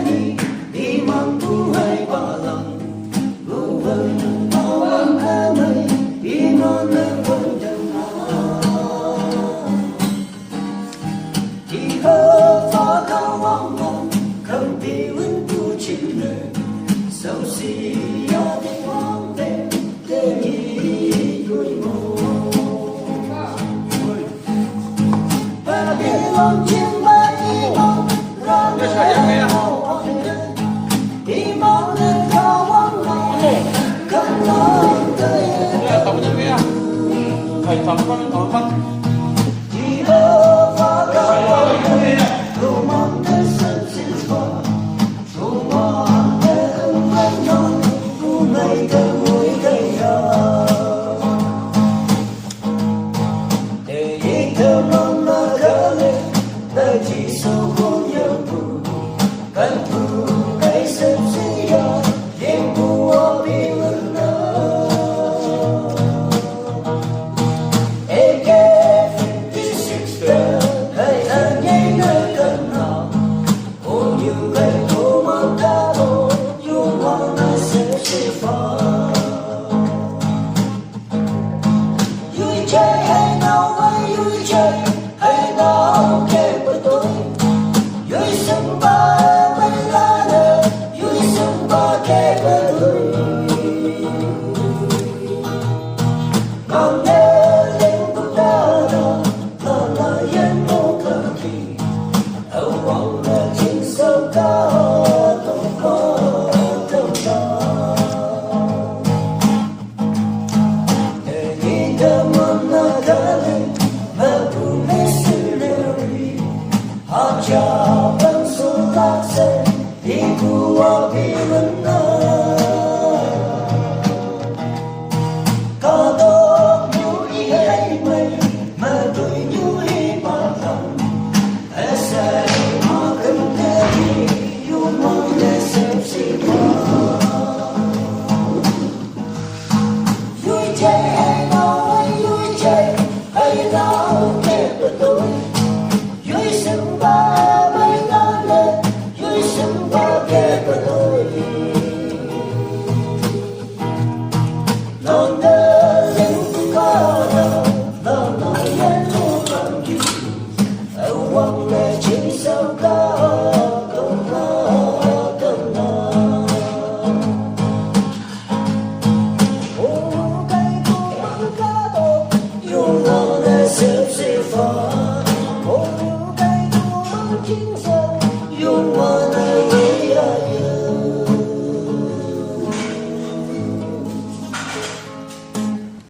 ni di mampu hai balang buwan awang amai di mana wajana di hơ cao vang vang không bị vững tu chịu nợ sầu si ya đi hoang về để nghĩ đôi môi và biết lòng chiêm bay đi mong ra nghe hào đi mong lên cao vang vang không lòng tới chỉ hơ cao vang vang đủ mong tới sân xin qua đủ mong tới không vẫn non đủ mây tới mũi cây hờ để ý thơ mong mơ khờ lên tới chỉ sâu không nhớ buồn cần buồn cây sớm sinh ra đêm buồn bị vững nở AK-56 hãy thở nhảy nơi cơn nào ôi như vậy cô mang ta thôi dù mong ta sẽ phá vui chơi hay nào với vui chơi hay nào kể với tôi vui sân ba bên lá nở vui sân ba kể với tôi còn nhớ lên cũng đã đó đó là yên vô cờ kỳ âu vọng là trên sâu cao tôi có trong đó để nghĩ thơ mong là khá lên mơ buồn lấy sự lưu ý họ chờ vẫn xuống lạc sẽ đi qua vì vẫn nở